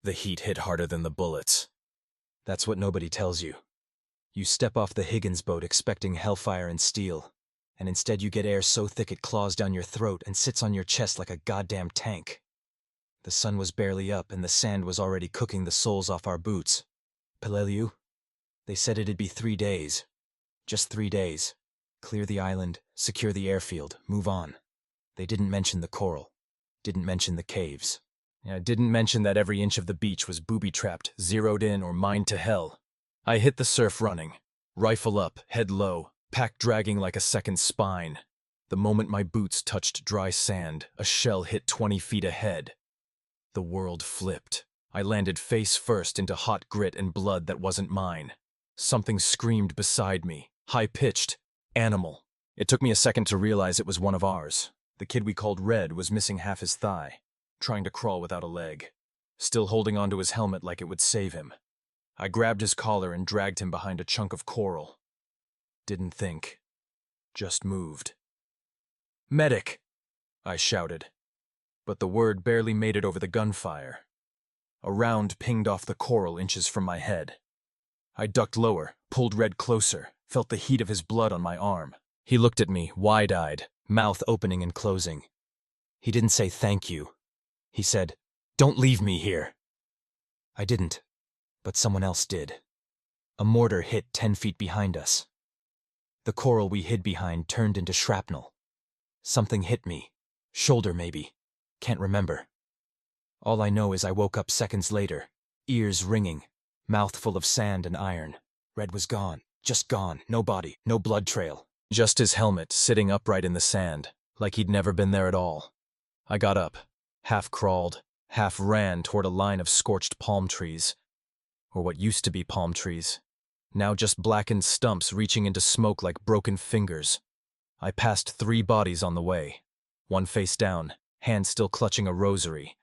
The heat hit harder than the bullets. That's what nobody tells you. You step off the Higgins boat expecting hellfire and steel, and instead you get air so thick it claws down your throat and sits on your chest like a goddamn tank. The sun was barely up and the sand was already cooking the soles off our boots. Peleliu? They said it'd be 3 days. Just 3 days. Clear the island, secure the airfield, move on. They didn't mention the coral. Didn't mention the caves. Didn't mention that every inch of the beach was booby-trapped, zeroed in, or mined to hell. I hit the surf running. Rifle up, head low, pack dragging like a second spine. The moment my boots touched dry sand, a shell hit 20 feet ahead. The world flipped. I landed face first into hot grit and blood that wasn't mine. Something screamed beside me, high-pitched, animal. It took me a second to realize it was one of ours. The kid we called Red was missing half his thigh, trying to crawl without a leg, still holding onto his helmet like it would save him. I grabbed his collar and dragged him behind a chunk of coral. Didn't think. Just moved. "Medic!" I shouted. But the word barely made it over the gunfire. A round pinged off the coral inches from my head. I ducked lower, pulled Red closer, felt the heat of his blood on my arm. He looked at me, wide-eyed, mouth opening and closing. He didn't say thank you. He said, "Don't leave me here." I didn't, but someone else did. A mortar hit 10 feet behind us. The coral we hid behind turned into shrapnel. Something hit me. Shoulder, maybe. Can't remember. All I know is I woke up seconds later, ears ringing, mouth full of sand and iron. Red was gone. Just gone. No body. No blood trail. Just his helmet sitting upright in the sand, like he'd never been there at all. I got up, half crawled, half ran toward a line of scorched palm trees. Or what used to be palm trees. Now just blackened stumps reaching into smoke like broken fingers. I passed 3 bodies on the way. One face down, hand still clutching a rosary.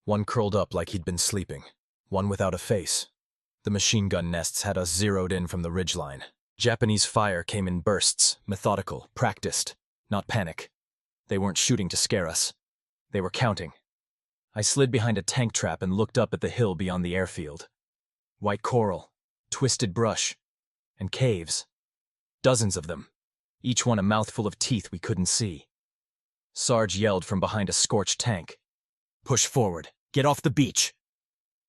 One curled up like he'd been sleeping. One without a face. The machine gun nests had us zeroed in from the ridgeline. Japanese fire came in bursts, methodical, practiced, not panic. They weren't shooting to scare us. They were counting. I slid behind a tank trap and looked up at the hill beyond the airfield. White coral, twisted brush, and caves. Dozens of them, each one a mouthful of teeth we couldn't see. Sarge yelled from behind a scorched tank. "Push forward, get off the beach!"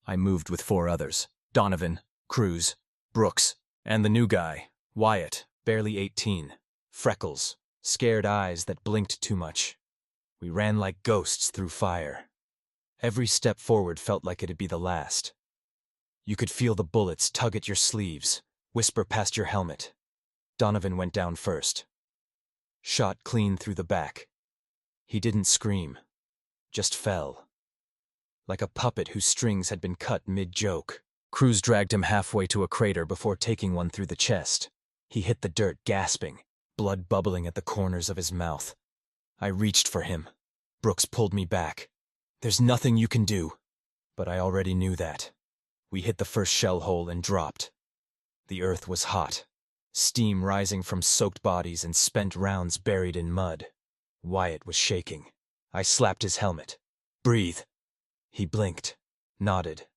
I moved with 4 others, Donovan, Cruz, Brooks, and the new guy, Wyatt, barely 18, freckles, scared eyes that blinked too much. We ran like ghosts through fire. Every step forward felt like it'd be the last. You could feel the bullets tug at your sleeves, whisper past your helmet. Donovan went down first. Shot clean through the back. He didn't scream, just fell. Like a puppet whose strings had been cut mid-joke. Cruz dragged him halfway to a crater before taking one through the chest. He hit the dirt gasping, blood bubbling at the corners of his mouth. I reached for him. Brooks pulled me back. "There's nothing you can do." But I already knew that. We hit the first shell hole and dropped. The earth was hot. Steam rising from soaked bodies and spent rounds buried in mud. Wyatt was shaking. I slapped his helmet. "Breathe." He blinked, nodded,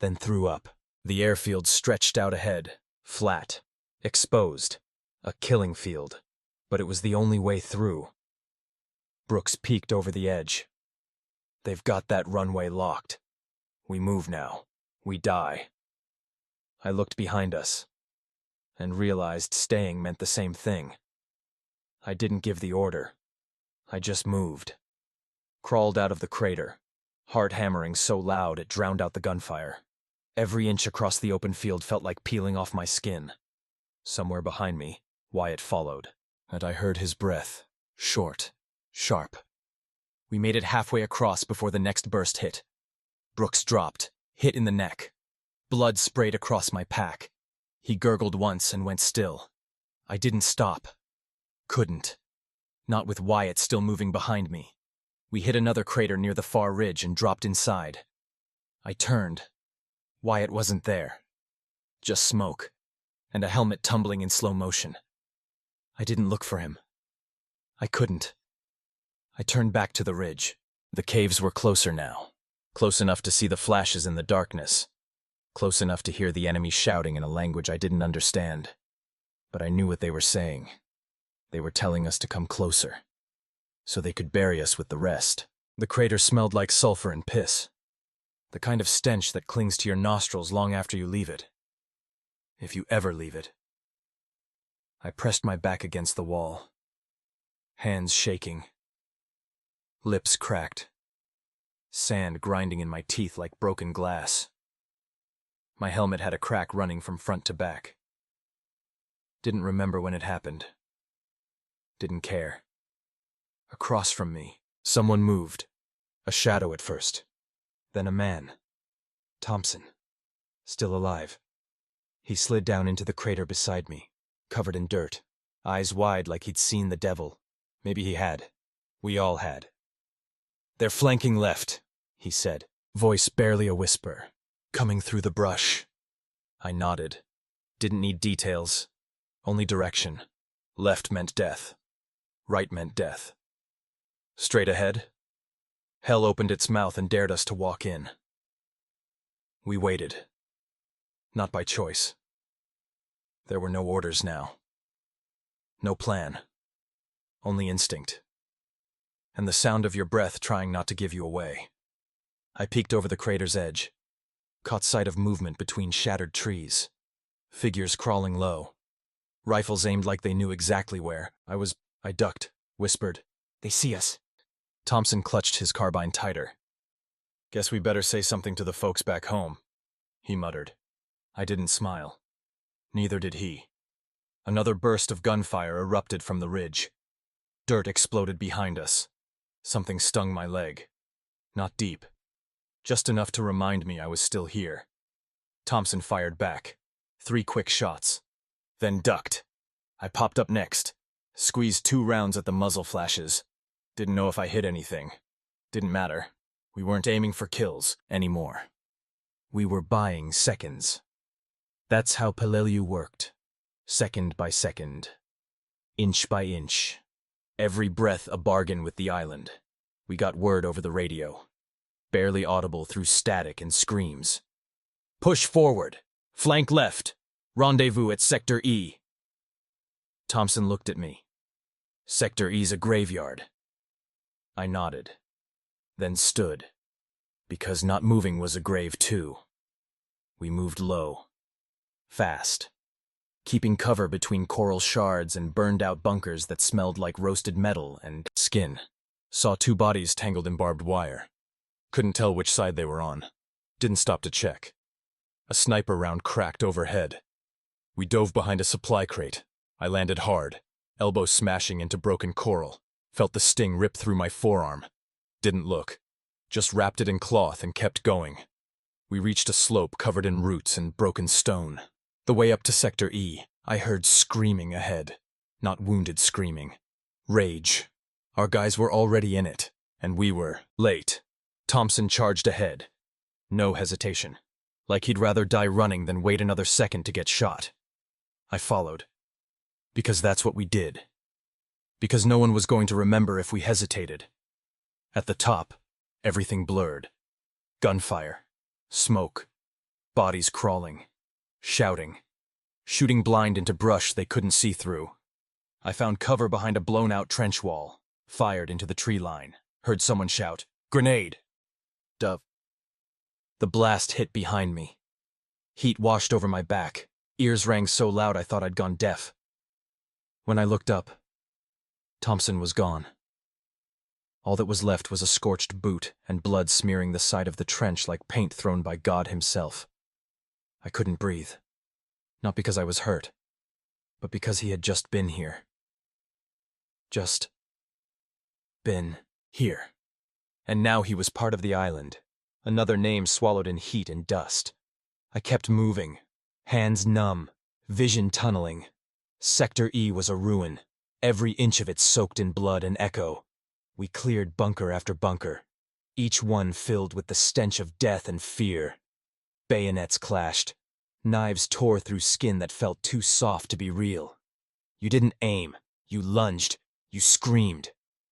then threw up. The airfield stretched out ahead, flat, exposed. A killing field. But it was the only way through. Brooks peeked over the edge. "They've got that runway locked. We move now. We die." I looked behind us and realized staying meant the same thing. I didn't give the order. I just moved. Crawled out of the crater, heart hammering so loud it drowned out the gunfire. Every inch across the open field felt like peeling off my skin. Somewhere behind me, Wyatt followed, and I heard his breath, short, sharp. We made it halfway across before the next burst hit. Brooks dropped, hit in the neck. Blood sprayed across my pack. He gurgled once and went still. I didn't stop. Couldn't. Not with Wyatt still moving behind me. We hit another crater near the far ridge and dropped inside. I turned. Wyatt wasn't there. Just smoke, and a helmet tumbling in slow motion. I didn't look for him. I couldn't. I turned back to the ridge. The caves were closer now. Close enough to see the flashes in the darkness. Close enough to hear the enemy shouting in a language I didn't understand. But I knew what they were saying. They were telling us to come closer, so they could bury us with the rest. The crater smelled like sulfur and piss. The kind of stench that clings to your nostrils long after you leave it. If you ever leave it. I pressed my back against the wall. Hands shaking. Lips cracked. Sand grinding in my teeth like broken glass. My helmet had a crack running from front to back. Didn't remember when it happened. Didn't care. Across from me, someone moved. A shadow at first. Then a man. Thompson. Still alive. He slid down into the crater beside me, covered in dirt, eyes wide like he'd seen the devil. Maybe he had. We all had. "They're flanking left," he said, voice barely a whisper, coming through the brush. I nodded. Didn't need details, only direction. Left meant death. Right meant death. Straight ahead? Hell opened its mouth and dared us to walk in. We waited. Not by choice. There were no orders now. No plan. Only instinct. And the sound of your breath trying not to give you away. I peeked over the crater's edge, caught sight of movement between shattered trees, figures crawling low, rifles aimed like they knew exactly where. I ducked, whispered, "They see us." Thompson clutched his carbine tighter. "Guess we better say something to the folks back home," he muttered. I didn't smile. Neither did he. Another burst of gunfire erupted from the ridge. Dirt exploded behind us. Something stung my leg. Not deep. Just enough to remind me I was still here. Thompson fired back. 3 quick shots. Then ducked. I popped up next. Squeezed 2 rounds at the muzzle flashes. Didn't know if I hit anything. Didn't matter. We weren't aiming for kills anymore. We were buying seconds. That's how Peleliu worked. Second by second. Inch by inch. Every breath a bargain with the island. We got word over the radio. Barely audible through static and screams. "Push forward. Flank left. Rendezvous at Sector E." Thompson looked at me. "Sector E's a graveyard." I nodded. Then stood. Because not moving was a grave too. We moved low. Fast. Keeping cover between coral shards and burned-out bunkers that smelled like roasted metal and skin. Saw 2 bodies tangled in barbed wire. Couldn't tell which side they were on. Didn't stop to check. A sniper round cracked overhead. We dove behind a supply crate. I landed hard, elbow smashing into broken coral. Felt the sting rip through my forearm. Didn't look. Just wrapped it in cloth and kept going. We reached a slope covered in roots and broken stone. The way up to Sector E, I heard screaming ahead. Not wounded screaming. Rage. Our guys were already in it, and we were late. Thompson charged ahead. No hesitation. Like he'd rather die running than wait another second to get shot. I followed. Because that's what we did. Because no one was going to remember if we hesitated. At the top, everything blurred. Gunfire. Smoke. Bodies crawling. Shouting. Shooting blind into brush they couldn't see through. I found cover behind a blown-out trench wall. Fired into the tree line. Heard someone shout, "Grenade!" Dove. The blast hit behind me. Heat washed over my back. Ears rang so loud I thought I'd gone deaf. When I looked up, Thompson was gone. All that was left was a scorched boot and blood smearing the side of the trench like paint thrown by God himself. I couldn't breathe. Not because I was hurt, but because he had just been here. Just been here. And now he was part of the island, another name swallowed in heat and dust. I kept moving, hands numb, vision tunneling. Sector E was a ruin, every inch of it soaked in blood and echo. We cleared bunker after bunker, each one filled with the stench of death and fear. Bayonets clashed. Knives tore through skin that felt too soft to be real. You didn't aim. You lunged. You screamed.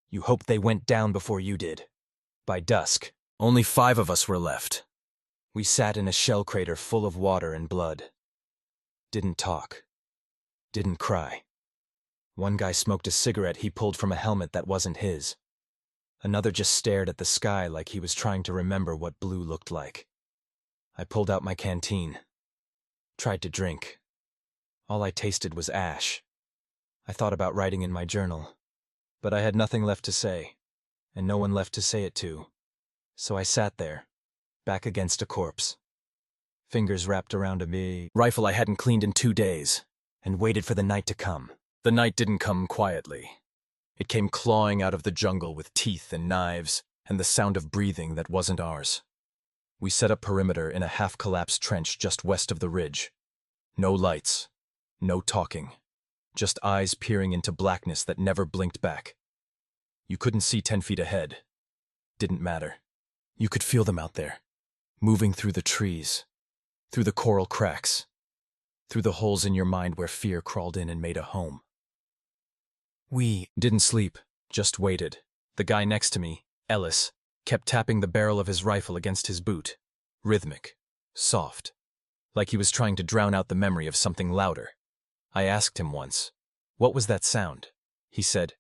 You hoped they went down before you did. By dusk, Only 5 of us were left. We sat in a shell crater full of water and blood. Didn't talk. Didn't cry. One guy smoked a cigarette he pulled from a helmet that wasn't his. Another just stared at the sky like he was trying to remember what blue looked like. I pulled out my canteen. Tried to drink. All I tasted was ash. I thought about writing in my journal, but I had nothing left to say, and no one left to say it to. So I sat there, back against a corpse. Fingers wrapped around a rifle I hadn't cleaned in 2 days, and waited for the night to come. The night didn't come quietly. It came clawing out of the jungle with teeth and knives, and the sound of breathing that wasn't ours. We set up perimeter in a half-collapsed trench just west of the ridge. No lights, no talking, just eyes peering into blackness that never blinked back. You couldn't see 10 feet ahead. Didn't matter. You could feel them out there, moving through the trees, through the coral cracks, through the holes in your mind where fear crawled in and made a home. We didn't sleep, just waited. The guy next to me, Ellis, kept tapping the barrel of his rifle against his boot. Rhythmic, soft, like he was trying to drown out the memory of something louder. I asked him once, "What was that sound?" He said,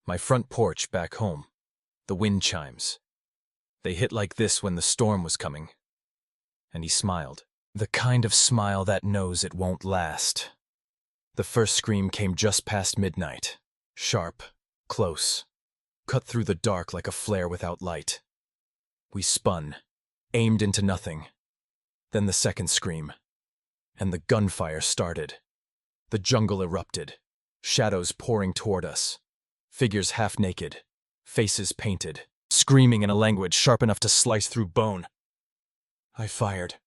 "My front porch back home. The wind chimes. They hit like this when the storm was coming." And he smiled. The kind of smile that knows it won't last. The first scream came just past midnight. Sharp, close, cut through the dark like a flare without light. We spun, aimed into nothing. Then the second scream. And the gunfire started. The jungle erupted, shadows pouring toward us. Figures half naked, faces painted, screaming in a language sharp enough to slice through bone. I fired.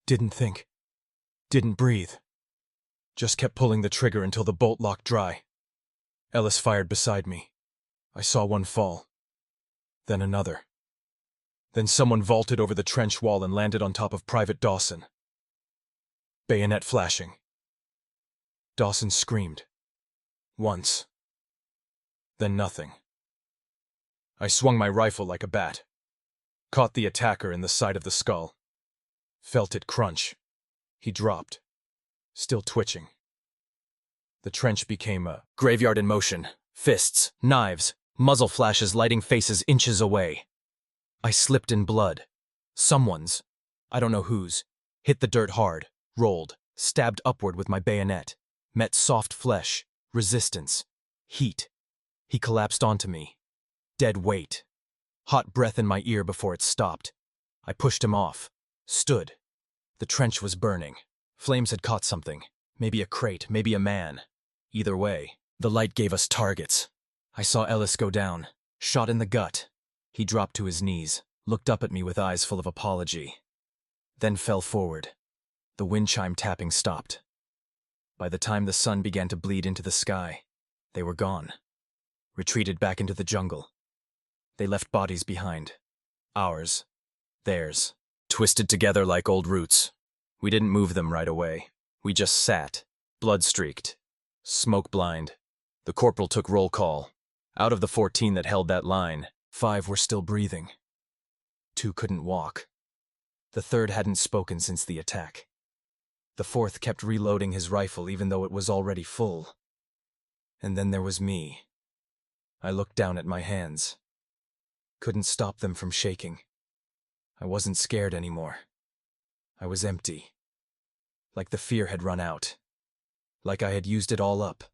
Didn't think. Didn't breathe. Just kept pulling the trigger until the bolt locked dry. Ellis fired beside me. I saw one fall. Then another. Then someone vaulted over the trench wall and landed on top of Private Dawson. Bayonet flashing. Dawson screamed. Once. Then nothing. I swung my rifle like a bat. Caught the attacker in the side of the skull. Felt it crunch. He dropped, still twitching. The trench became a graveyard in motion. Fists, knives, muzzle flashes lighting faces inches away. I slipped in blood. Someone's, I don't know whose, hit the dirt hard, rolled, stabbed upward with my bayonet. Met soft flesh, resistance, heat. He collapsed onto me. Dead weight. Hot breath in my ear before it stopped. I pushed him off. Stood. The trench was burning. Flames had caught something. Maybe a crate, maybe a man. Either way, the light gave us targets. I saw Ellis go down. Shot in the gut. He dropped to his knees, looked up at me with eyes full of apology. Then fell forward. The wind chime tapping stopped. By the time the sun began to bleed into the sky, they were gone. Retreated back into the jungle. They left bodies behind. Ours. Theirs. Twisted together like old roots. We didn't move them right away. We just sat, blood-streaked, smoke-blind. The corporal took roll call. Out of the 14 that held that line, 5 were still breathing. 2 couldn't walk. The 3rd hadn't spoken since the attack. The 4th kept reloading his rifle even though it was already full. And then there was me. I looked down at my hands. Couldn't stop them from shaking. I wasn't scared anymore. I was empty. Like the fear had run out. Like I had used it all up.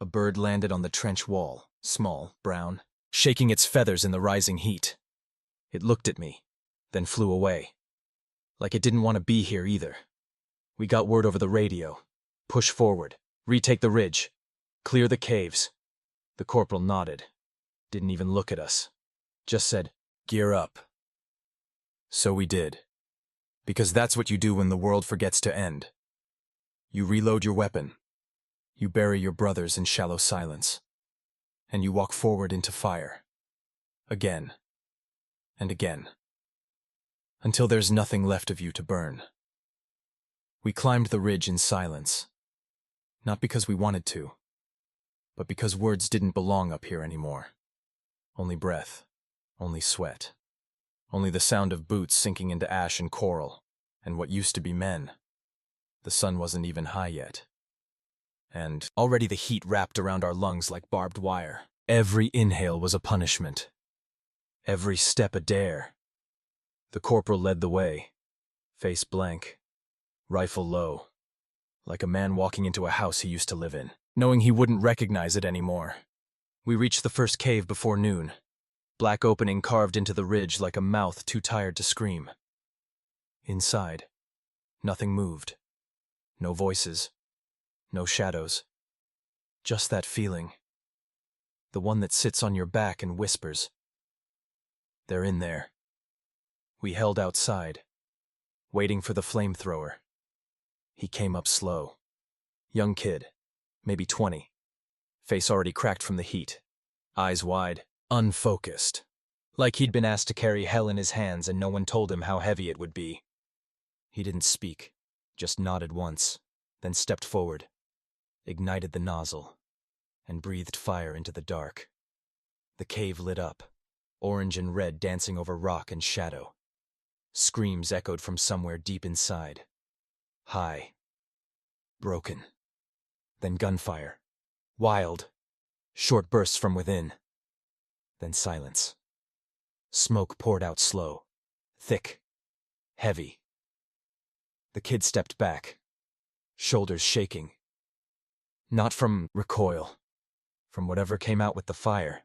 A bird landed on the trench wall, small, brown, shaking its feathers in the rising heat. It looked at me, then flew away. Like it didn't want to be here either. We got word over the radio. Push forward. Retake the ridge. Clear the caves. The corporal nodded. Didn't even look at us. Just said, "Gear up." So we did. Because that's what you do when the world forgets to end. You reload your weapon. You bury your brothers in shallow silence. And you walk forward into fire. Again. And again. Until there's nothing left of you to burn. We climbed the ridge in silence. Not because we wanted to, but because words didn't belong up here anymore. Only breath, only sweat. Only the sound of boots sinking into ash and coral, and what used to be men. The sun wasn't even high yet. And already the heat wrapped around our lungs like barbed wire. Every inhale was a punishment. Every step a dare. The corporal led the way, face blank, rifle low, like a man walking into a house he used to live in, knowing he wouldn't recognize it anymore. We reached the first cave before noon, black opening carved into the ridge like a mouth too tired to scream. Inside, nothing moved. No voices, no shadows. Just that feeling. The one that sits on your back and whispers. They're in there. We held outside, waiting for the flamethrower. He came up slow. Young kid, maybe 20. Face already cracked from the heat. Eyes wide, unfocused. Like he'd been asked to carry hell in his hands and no one told him how heavy it would be. He didn't speak, just nodded once, then stepped forward, ignited the nozzle, and breathed fire into the dark. The cave lit up, orange and red dancing over rock and shadow. Screams echoed from somewhere deep inside. High. Broken. Then gunfire. Wild. Short bursts from within. Then silence. Smoke poured out slow. Thick. Heavy. The kid stepped back, shoulders shaking. Not from recoil. From whatever came out with the fire.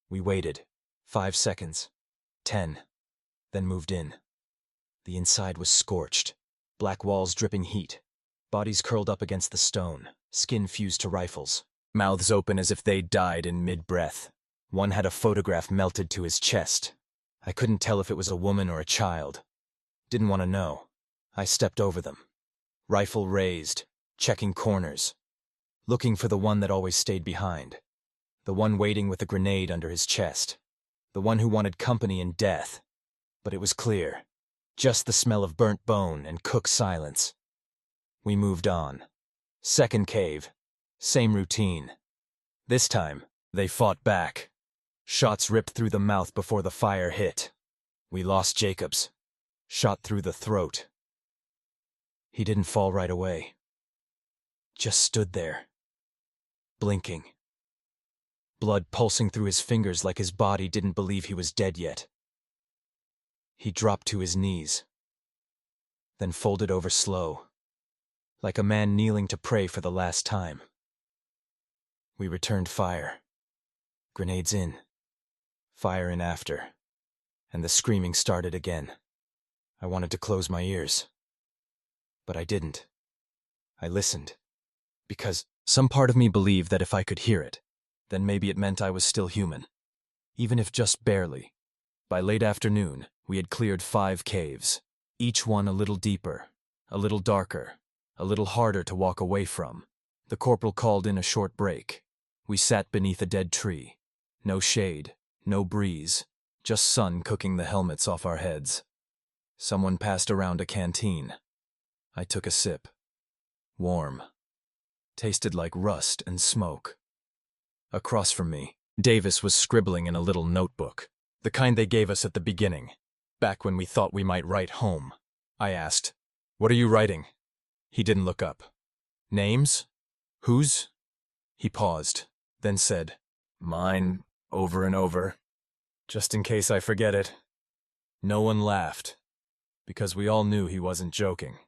We waited. 5 seconds. 10. Then moved in. The inside was scorched. Black walls dripping heat. Bodies curled up against the stone. Skin fused to rifles. Mouths open as if they'd died in mid-breath. One had a photograph melted to his chest. I couldn't tell if it was a woman or a child. Didn't want to know. I stepped over them. Rifle raised, checking corners. Looking for the one that always stayed behind. The one waiting with a grenade under his chest. The one who wanted company in death. But it was clear. Just the smell of burnt bone and cooked silence. We moved on. Second cave. Same routine. This time, they fought back. Shots ripped through the mouth before the fire hit. We lost Jacobs. Shot through the throat. He didn't fall right away. Just stood there. Blinking. Blood pulsing through his fingers like his body didn't believe he was dead yet. He dropped to his knees. Then folded over slow. Like a man kneeling to pray for the last time. We returned fire. Grenades in. Fire in after. And the screaming started again. I wanted to close my ears. But I didn't. I listened. Because some part of me believed that if I could hear it, then maybe it meant I was still human. Even if just barely. By late afternoon, we had cleared 5 caves. Each one a little deeper, a little darker, a little harder to walk away from. The corporal called in a short break. We sat beneath a dead tree. No shade, no breeze, just sun cooking the helmets off our heads. Someone passed around a canteen. I took a sip. Warm. Tasted like rust and smoke. Across from me, Davis was scribbling in a little notebook, the kind they gave us at the beginning, back when we thought we might write home. I asked, "What are you writing?" He didn't look up. "Names? Whose?" He paused, then said, "Mine, over and over, just in case I forget it." No one laughed, because we all knew he wasn't joking.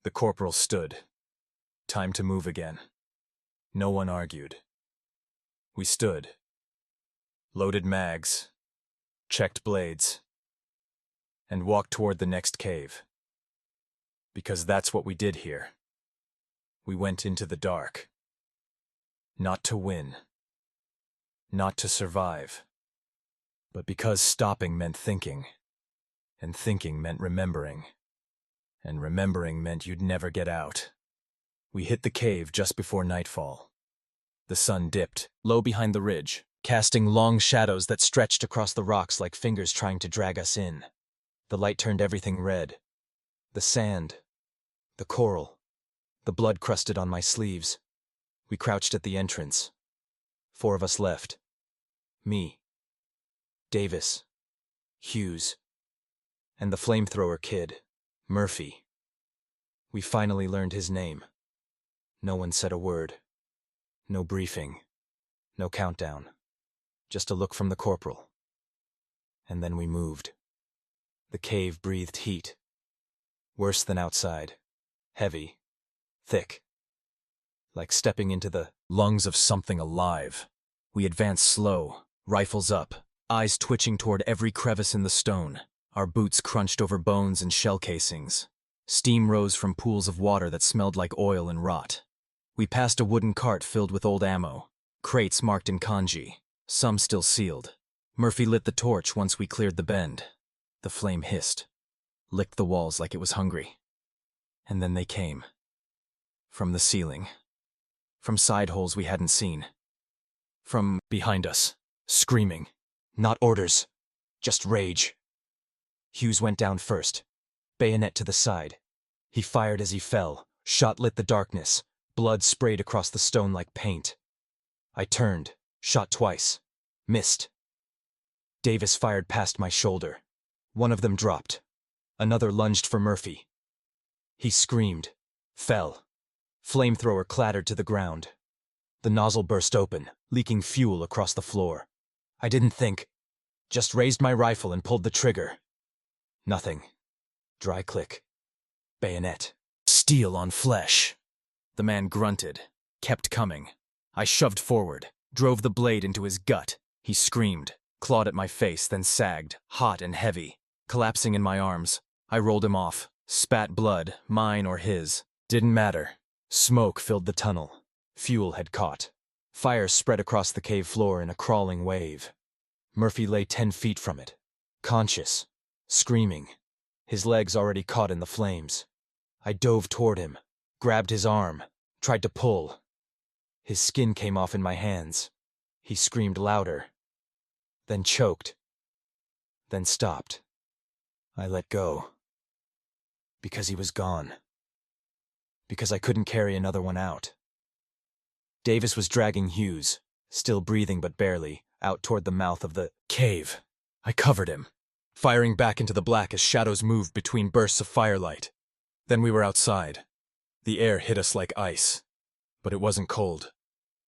The corporal stood. Time to move again. No one argued. We stood. Loaded mags. Checked blades. And walked toward the next cave. Because that's what we did here. We went into the dark. Not to win. Not to survive. But because stopping meant thinking. And thinking meant remembering. And remembering meant you'd never get out. We hit the cave just before nightfall. The sun dipped, low behind the ridge, casting long shadows that stretched across the rocks like fingers trying to drag us in. The light turned everything red. The sand. The coral. The blood crusted on my sleeves. We crouched at the entrance. 4 of us left. Me. Davis. Hughes. And the flamethrower kid, Murphy. We finally learned his name. No one said a word. No briefing. No countdown. Just a look from the corporal. And then we moved. The cave breathed heat. Worse than outside. Heavy. Thick. Like stepping into the lungs of something alive. We advanced slow, rifles up, eyes twitching toward every crevice in the stone. Our boots crunched over bones and shell casings. Steam rose from pools of water that smelled like oil and rot. We passed a wooden cart filled with old ammo, crates marked in kanji, some still sealed. Murphy lit the torch once we cleared the bend. The flame hissed, licked the walls like it was hungry. And then they came. From the ceiling. From side holes we hadn't seen. From behind us, screaming. Not orders, just rage. Hughes went down first, bayonet to the side. He fired as he fell, shot lit the darkness, blood sprayed across the stone like paint. I turned, shot twice, missed. Davis fired past my shoulder. One of them dropped. Another lunged for Murphy. He screamed, fell. Flamethrower clattered to the ground. The nozzle burst open, leaking fuel across the floor. I didn't think, just raised my rifle and pulled the trigger. Nothing. Dry click. Bayonet. Steel on flesh. The man grunted, kept coming. I shoved forward, drove the blade into his gut. He screamed, clawed at my face, then sagged, hot and heavy. Collapsing in my arms, I rolled him off, spat blood, mine or his. Didn't matter. Smoke filled the tunnel. Fuel had caught. Fire spread across the cave floor in a crawling wave. Murphy lay 10 feet from it, conscious, screaming, his legs already caught in the flames. I dove toward him, grabbed his arm, tried to pull. His skin came off in my hands. He screamed louder, then choked, then stopped. I let go. Because he was gone. Because I couldn't carry another one out. Davis was dragging Hughes, still breathing but barely, out toward the mouth of the cave. I covered him, firing back into the black as shadows moved between bursts of firelight. Then we were outside. The air hit us like ice. But it wasn't cold.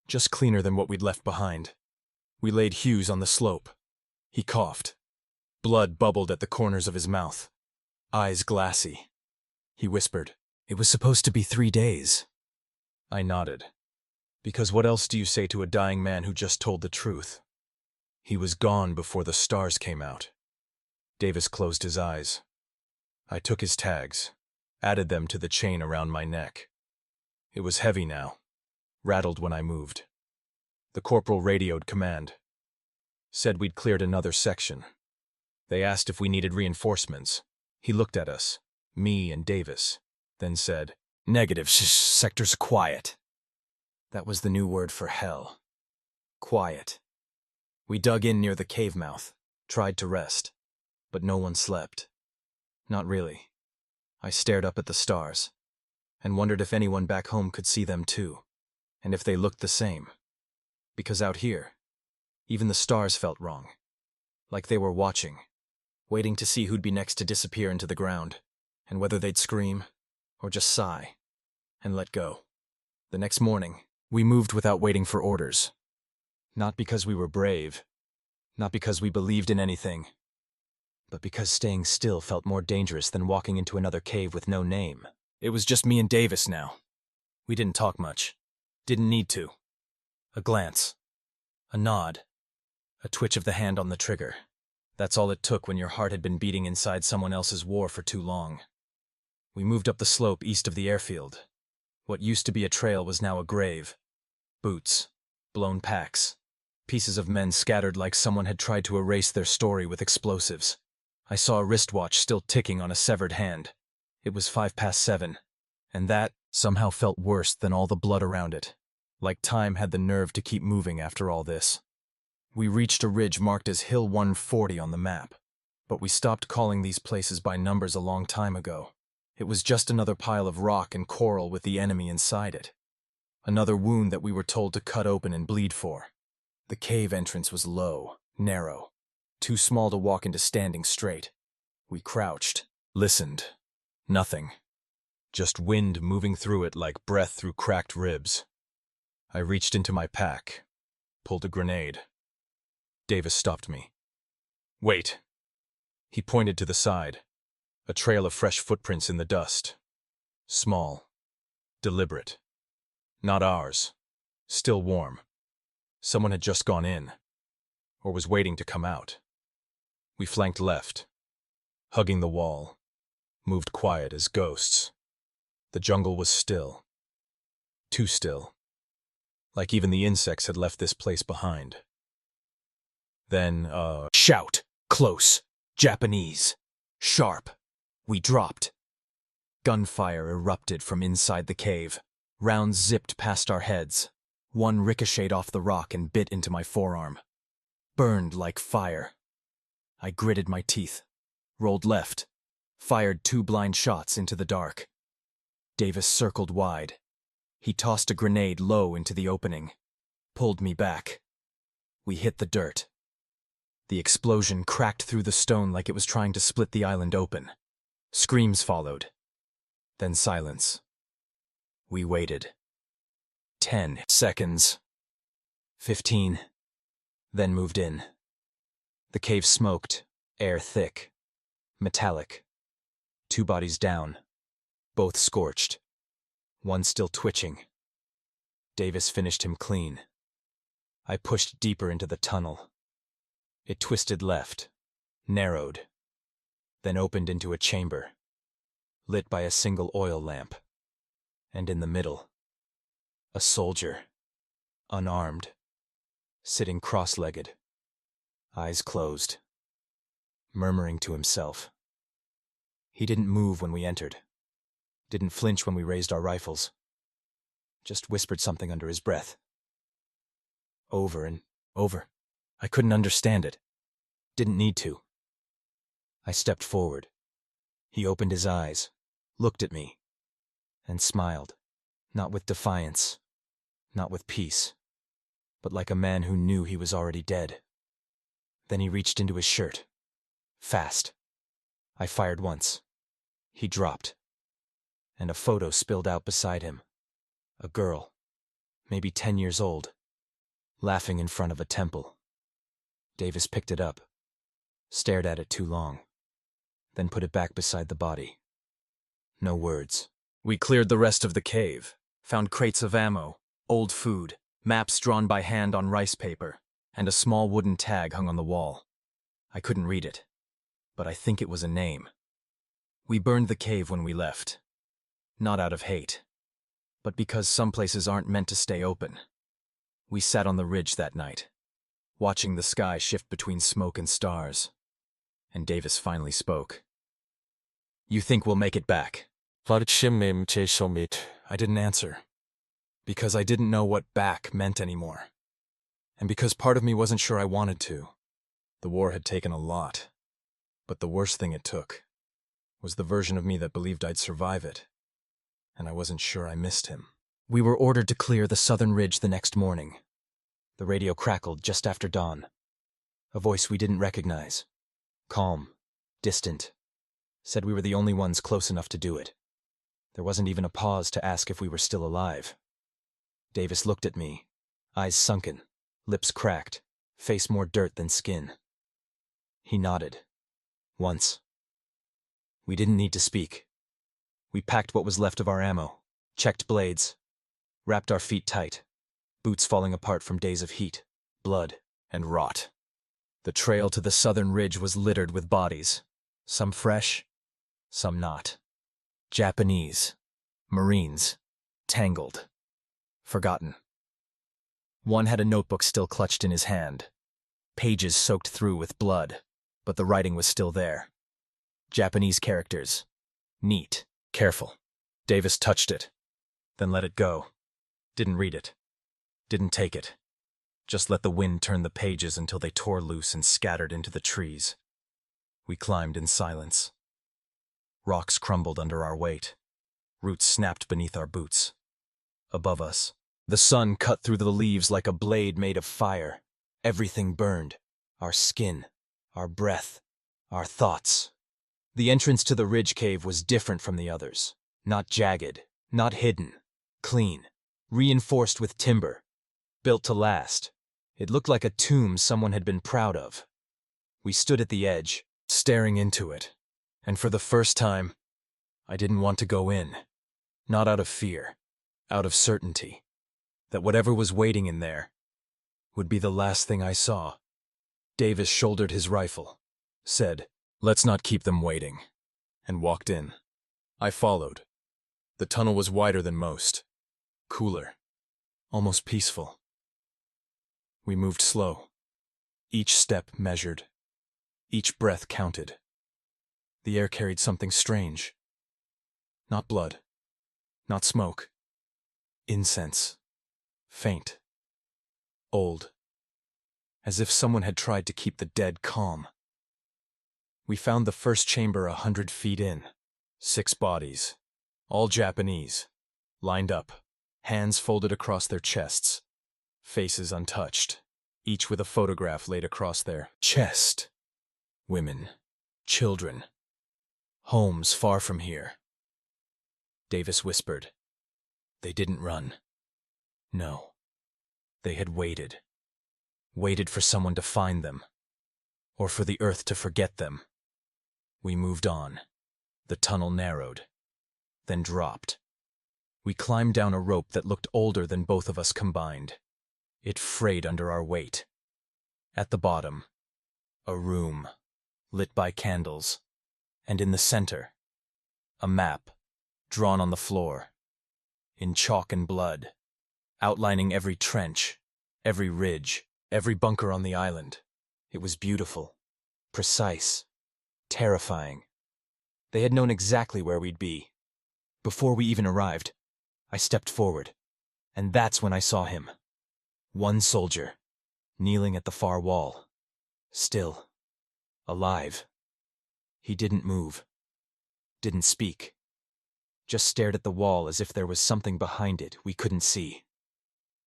Just cleaner than what we'd left behind. We laid Hughes on the slope. He coughed. Blood bubbled at the corners of his mouth. Eyes glassy. He whispered, "It was supposed to be 3 days." I nodded. Because what else do you say to a dying man who just told the truth? He was gone before the stars came out. Davis closed his eyes. I took his tags, added them to the chain around my neck. It was heavy now, rattled when I moved. The corporal radioed command. Said we'd cleared another section. They asked if we needed reinforcements. He looked at us, me and Davis, then said, "Negative, sector's quiet." That was the new word for hell. Quiet. We dug in near the cave mouth, tried to rest, but no one slept. Not really. I stared up at the stars, and wondered if anyone back home could see them too, and if they looked the same. Because out here, even the stars felt wrong, like they were watching, waiting to see who'd be next to disappear into the ground, and whether they'd scream, or just sigh, and let go. The next morning, we moved without waiting for orders. Not because we were brave, not because we believed in anything, but because staying still felt more dangerous than walking into another cave with no name. It was just me and Davis now. We didn't talk much. Didn't need to. A glance. A nod. A twitch of the hand on the trigger. That's all it took when your heart had been beating inside someone else's war for too long. We moved up the slope east of the airfield. What used to be a trail was now a grave. Boots. Blown packs. Pieces of men scattered like someone had tried to erase their story with explosives. I saw a wristwatch still ticking on a severed hand. It was 7:05, and that somehow felt worse than all the blood around it. Like time had the nerve to keep moving after all this. We reached a ridge marked as Hill 140 on the map, but we stopped calling these places by numbers a long time ago. It was just another pile of rock and coral with the enemy inside it. Another wound that we were told to cut open and bleed for. The cave entrance was low, narrow, too small to walk into standing straight. We crouched, listened. Nothing. Just wind moving through it like breath through cracked ribs. I reached into my pack, pulled a grenade. Davis stopped me. "Wait." He pointed to the side, a trail of fresh footprints in the dust. Small, deliberate. Not ours. Still warm. Someone had just gone in, or was waiting to come out. We flanked left, hugging the wall, moved quiet as ghosts. The jungle was still. Too still. Like even the insects had left this place behind. Then, shout! Close! Japanese! Sharp! We dropped. Gunfire erupted from inside the cave. Rounds zipped past our heads. One ricocheted off the rock and bit into my forearm. Burned like fire. I gritted my teeth, rolled left, fired 2 blind shots into the dark. Davis circled wide. He tossed a grenade low into the opening, pulled me back. We hit the dirt. The explosion cracked through the stone like it was trying to split the island open. Screams followed. Then silence. We waited. 10 seconds. 15. Then moved in. The cave smoked, air thick, metallic. 2 bodies down, both scorched. One still twitching. Davis finished him clean. I pushed deeper into the tunnel. It twisted left, narrowed, then opened into a chamber, lit by a single oil lamp. And in the middle, a soldier, unarmed, sitting cross-legged, eyes closed, murmuring to himself. He didn't move when we entered, didn't flinch when we raised our rifles, just whispered something under his breath. Over and over. I couldn't understand it. Didn't need to. I stepped forward. He opened his eyes, looked at me, and smiled, not with defiance, not with peace, but like a man who knew he was already dead. Then he reached into his shirt. Fast. I fired once. He dropped. And a photo spilled out beside him. A girl, maybe 10 years old, laughing in front of a temple. Davis picked it up, stared at it too long, then put it back beside the body. No words. We cleared the rest of the cave, found crates of ammo, old food, maps drawn by hand on rice paper, and a small wooden tag hung on the wall. I couldn't read it, but I think it was a name. We burned the cave when we left. Not out of hate, but because some places aren't meant to stay open. We sat on the ridge that night, watching the sky shift between smoke and stars. And Davis finally spoke. "You think we'll make it back?" I didn't answer, because I didn't know what back meant anymore. And because part of me wasn't sure I wanted to. The war had taken a lot, but the worst thing it took was the version of me that believed I'd survive it. And I wasn't sure I missed him. We were ordered to clear the southern ridge the next morning. The radio crackled just after dawn. A voice we didn't recognize. Calm, distant. Said we were the only ones close enough to do it. There wasn't even a pause to ask if we were still alive. Davis looked at me, eyes sunken, lips cracked, face more dirt than skin. He nodded. Once. We didn't need to speak. We packed what was left of our ammo, checked blades, wrapped our feet tight, boots falling apart from days of heat, blood, and rot. The trail to the southern ridge was littered with bodies, some fresh, some not. Japanese, Marines, tangled, forgotten. One had a notebook still clutched in his hand, pages soaked through with blood, but the writing was still there. Japanese characters, neat, careful. Davis touched it, then let it go. Didn't read it, didn't take it. Just let the wind turn the pages until they tore loose and scattered into the trees. We climbed in silence. Rocks crumbled under our weight. Roots snapped beneath our boots. Above us, the sun cut through the leaves like a blade made of fire. Everything burned. Our skin, our breath, our thoughts. The entrance to the ridge cave was different from the others. Not jagged, not hidden. Clean, reinforced with timber. Built to last. It looked like a tomb someone had been proud of. We stood at the edge, staring into it. And for the first time, I didn't want to go in. Not out of fear, out of certainty. That whatever was waiting in there would be the last thing I saw. Davis shouldered his rifle, said, "Let's not keep them waiting," and walked in. I followed. The tunnel was wider than most. Cooler. Almost peaceful. We moved slow. Each step measured. Each breath counted. The air carried something strange. Not blood. Not smoke. Incense. Faint. Old. As if someone had tried to keep the dead calm. We found the first chamber 100 feet in. 6 bodies. All Japanese. Lined up. Hands folded across their chests. Faces untouched. Each with a photograph laid across their chest. Women. Children. Homes far from here. Davis whispered. They didn't run. No. They had waited. Waited for someone to find them. Or for the earth to forget them. We moved on. The tunnel narrowed. Then dropped. We climbed down a rope that looked older than both of us combined. It frayed under our weight. At the bottom, a room, lit by candles. And in the center, a map, drawn on the floor, in chalk and blood, outlining every trench, every ridge, every bunker on the island. It was beautiful, precise, terrifying. They had known exactly where we'd be. Before we even arrived, I stepped forward, and that's when I saw him. One soldier, kneeling at the far wall, still, alive. He didn't move, didn't speak, just stared at the wall as if there was something behind it we couldn't see.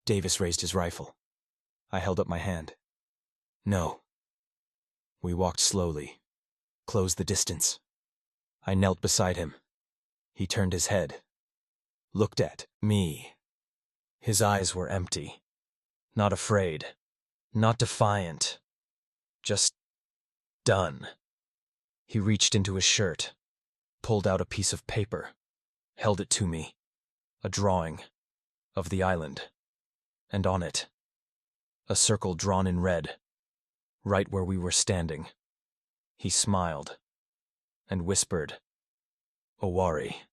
Davis raised his rifle. I held up my hand. No. We walked slowly, closed the distance. I knelt beside him. He turned his head, looked at me. His eyes were empty, not afraid, not defiant, just done. He reached into his shirt, pulled out a piece of paper, held it to me, a drawing of the island, and on it, a circle drawn in red, right where we were standing. He smiled and whispered, "Owari."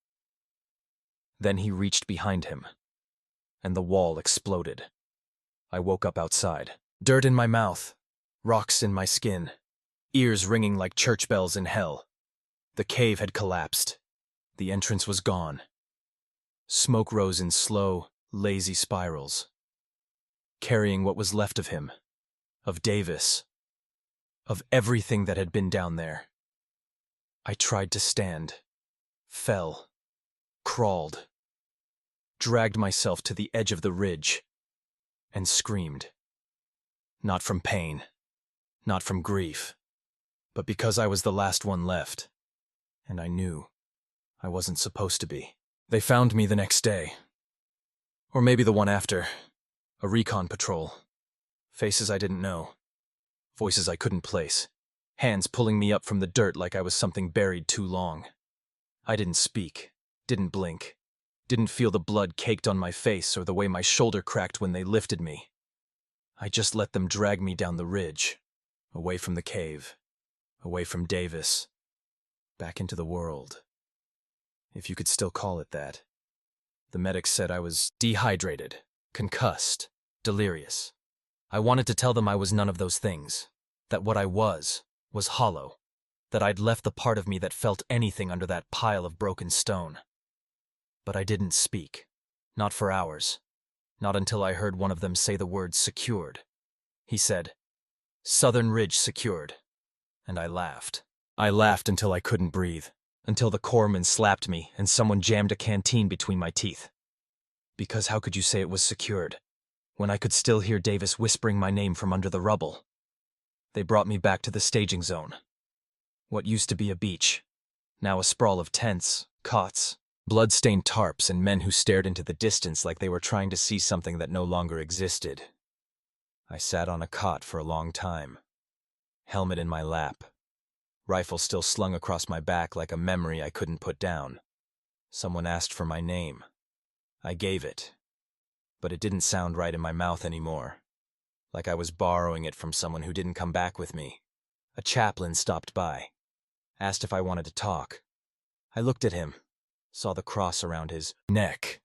Then he reached behind him, and the wall exploded. I woke up outside, dirt in my mouth, rocks in my skin, ears ringing like church bells in hell. The cave had collapsed. The entrance was gone. Smoke rose in slow, lazy spirals, carrying what was left of him, of Davis, of everything that had been down there. I tried to stand, fell, crawled, dragged myself to the edge of the ridge, and screamed. Not from pain, not from grief, but because I was the last one left, and I knew I wasn't supposed to be. They found me the next day, or maybe the one after, a recon patrol. Faces I didn't know, voices I couldn't place, hands pulling me up from the dirt like I was something buried too long. I didn't speak, didn't blink, didn't feel the blood caked on my face or the way my shoulder cracked when they lifted me. I just let them drag me down the ridge, away from the cave, away from Davis, back into the world. If you could still call it that. The medics said I was dehydrated, concussed, delirious. I wanted to tell them I was none of those things, that what I was hollow, that I'd left the part of me that felt anything under that pile of broken stone. But I didn't speak, not for hours, not until I heard one of them say the word secured. He said, "Southern Ridge secured," and I laughed. I laughed until I couldn't breathe, until the corpsman slapped me and someone jammed a canteen between my teeth. Because how could you say it was secured, when I could still hear Davis whispering my name from under the rubble? They brought me back to the staging zone. What used to be a beach Now a sprawl of tents, cots, blood-stained tarps, and men who stared into the distance like they were trying to see something that no longer existed. I sat on a cot for a long time, helmet in my lap, rifle still slung across my back like a memory I couldn't put down. Someone asked for my name. I gave it, but it didn't sound right in my mouth anymore, like I was borrowing it from someone who didn't come back with me. A chaplain stopped by, asked if I wanted to talk. I looked at him, saw the cross around his neck,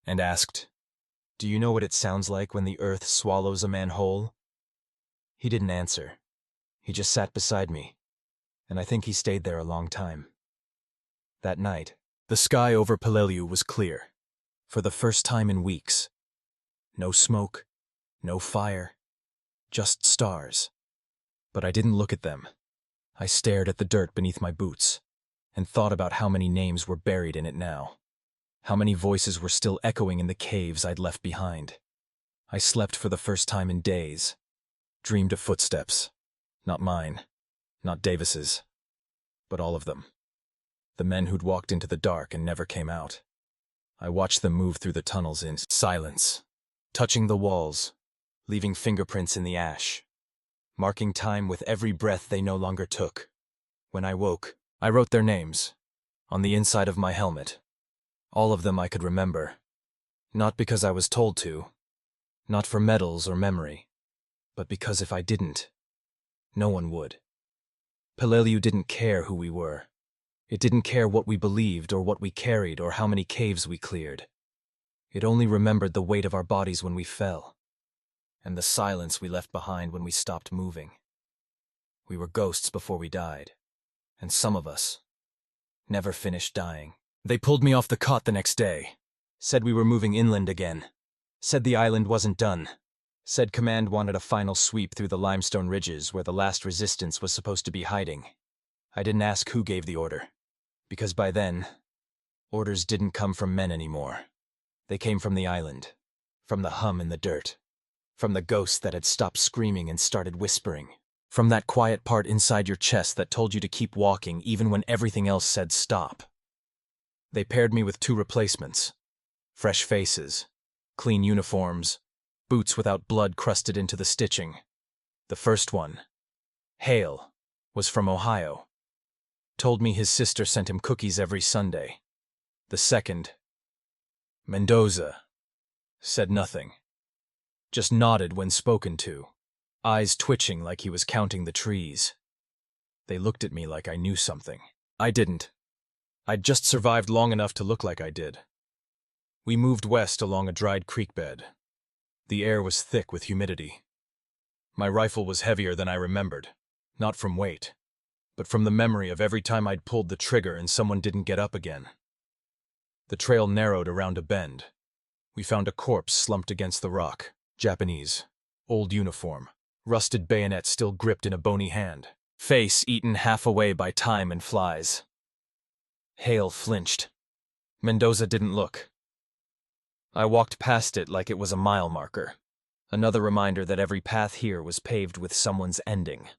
and asked, "Do you know what it sounds like when the earth swallows a man whole?" He didn't answer. He just sat beside me, and I think he stayed there a long time. That night, the sky over Peleliu was clear, for the first time in weeks. No smoke, no fire, just stars. But I didn't look at them. I stared at the dirt beneath my boots, and thought about how many names were buried in it now. How many voices were still echoing in the caves I'd left behind. I slept for the first time in days. Dreamed of footsteps. Not mine, not Davis's, but all of them. The men who'd walked into the dark and never came out. I watched them move through the tunnels in silence, touching the walls, leaving fingerprints in the ash, marking time with every breath they no longer took. When I woke, I wrote their names on the inside of my helmet. All of them I could remember. Not because I was told to, not for medals or memory, but because if I didn't, no one would. Peleliu didn't care who we were. It didn't care what we believed or what we carried or how many caves we cleared. It only remembered the weight of our bodies when we fell, and the silence we left behind when we stopped moving. We were ghosts before we died, and some of us never finished dying. They pulled me off the cot the next day, said we were moving inland again, said the island wasn't done, said command wanted a final sweep through the limestone ridges where the last resistance was supposed to be hiding. I didn't ask who gave the order, because by then, orders didn't come from men anymore. They came from the island, from the hum in the dirt, from the ghosts that had stopped screaming and started whispering, from that quiet part inside your chest that told you to keep walking even when everything else said stop. They paired me with 2 replacements, fresh faces, clean uniforms, boots without blood crusted into the stitching. The first one, Hale, was from Ohio. Told me his sister sent him cookies every Sunday. The second, Mendoza, said nothing, just nodded when spoken to, eyes twitching like he was counting the trees. They looked at me like I knew something. I didn't. I'd just survived long enough to look like I did. We moved west along a dried creek bed. The air was thick with humidity. My rifle was heavier than I remembered, not from weight, but from the memory of every time I'd pulled the trigger and someone didn't get up again. The trail narrowed around a bend. We found a corpse slumped against the rock, Japanese, old uniform, rusted bayonet still gripped in a bony hand, face eaten half away by time and flies. Hale flinched. Mendoza didn't look. I walked past it like it was a mile marker, another reminder that every path here was paved with someone's ending.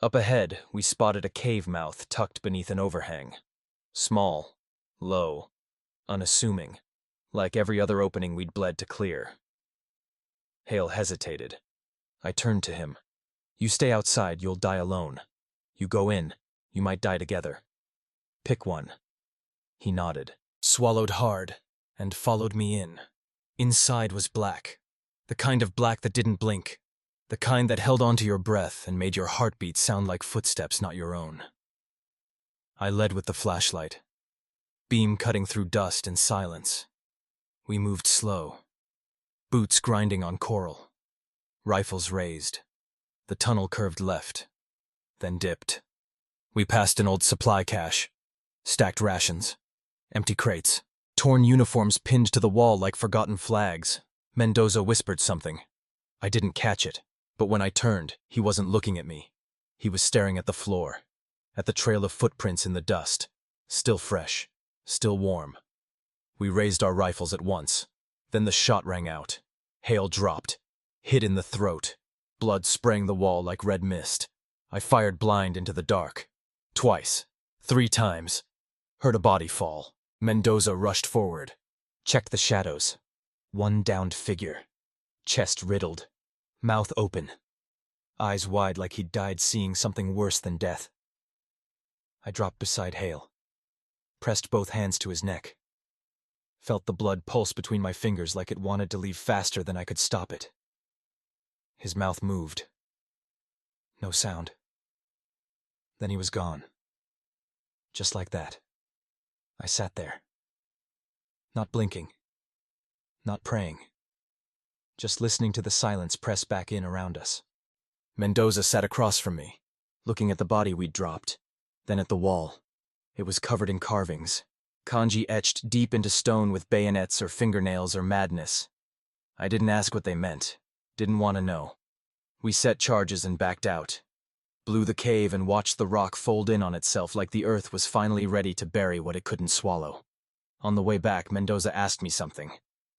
Up ahead, we spotted a cave mouth tucked beneath an overhang. Small, low, unassuming, like every other opening we'd bled to clear. Hale hesitated. I turned to him. "You stay outside, you'll die alone. You go in, you might die together. Pick one." He nodded, swallowed hard, and followed me in. Inside was black, the kind of black that didn't blink, the kind that held onto your breath and made your heartbeat sound like footsteps not your own. I led with the flashlight, beam cutting through dust and silence. We moved slow, boots grinding on coral, rifles raised. The tunnel curved left, then dipped. We passed an old supply cache, stacked rations, empty crates, torn uniforms pinned to the wall like forgotten flags. Mendoza whispered something. I didn't catch it, but when I turned, he wasn't looking at me. He was staring at the floor, at the trail of footprints in the dust, still fresh, still warm. We raised our rifles at once. Then the shot rang out. Hale dropped, hit in the throat, blood spraying the wall like red mist. I fired blind into the dark. Twice. 3 times. Heard a body fall. Mendoza rushed forward. Checked the shadows. One downed figure. Chest riddled. Mouth open. Eyes wide like he'd died seeing something worse than death. I dropped beside Hale. Pressed both hands to his neck. Felt the blood pulse between my fingers like it wanted to leave faster than I could stop it. His mouth moved. No sound. Then he was gone. Just like that. I sat there. Not blinking. Not praying. Just listening to the silence press back in around us. Mendoza sat across from me, looking at the body we'd dropped, then at the wall. It was covered in carvings, kanji etched deep into stone with bayonets or fingernails or madness. I didn't ask what they meant, didn't want to know. We set charges and backed out. Blew the cave and watched the rock fold in on itself like the earth was finally ready to bury what it couldn't swallow. On the way back, Mendoza asked me something.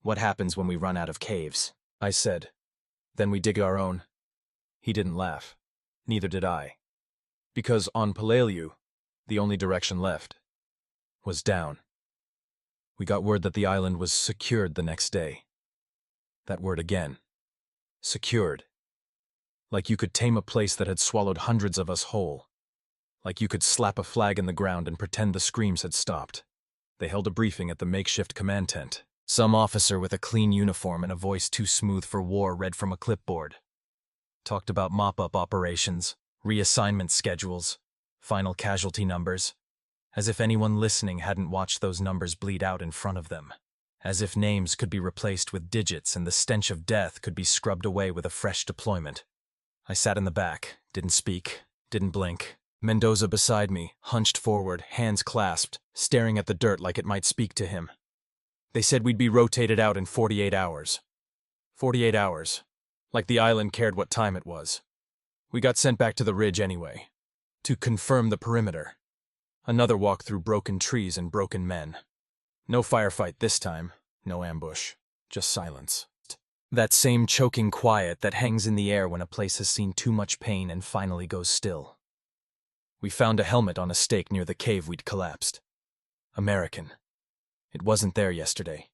What happens when we run out of caves? I said. Then we dig our own. He didn't laugh. Neither did I. Because on Peleliu, the only direction left was down. We got word that the island was secured the next day. That word again. Secured. Like you could tame a place that had swallowed hundreds of us whole. Like you could slap a flag in the ground and pretend the screams had stopped. They held a briefing at the makeshift command tent. Some officer with a clean uniform and a voice too smooth for war read from a clipboard. Talked about mop-up operations, reassignment schedules, final casualty numbers. As if anyone listening hadn't watched those numbers bleed out in front of them. As if names could be replaced with digits and the stench of death could be scrubbed away with a fresh deployment. I sat in the back, didn't speak, didn't blink. Mendoza beside me, hunched forward, hands clasped, staring at the dirt like it might speak to him. They said we'd be rotated out in 48 hours. 48 hours. Like the island cared what time it was. We got sent back to the ridge anyway. To confirm the perimeter. Another walk through broken trees and broken men. No firefight this time, no ambush, just silence. That same choking quiet that hangs in the air when a place has seen too much pain and finally goes still. We found a helmet on a stake near the cave we'd collapsed. American. It wasn't there yesterday.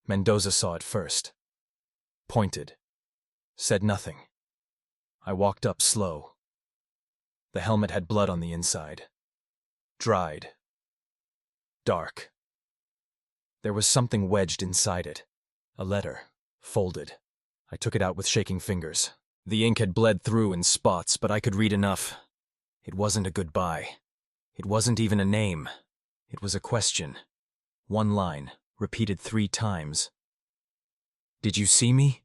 Mendoza saw it first. Pointed. Said nothing. I walked up slow. The helmet had blood on the inside. Dried. Dark. There was something wedged inside it. A letter. Folded. I took it out with shaking fingers. The ink had bled through in spots, but I could read enough. It wasn't a goodbye. It wasn't even a name. It was a question. One line, repeated 3 times. Did you see me?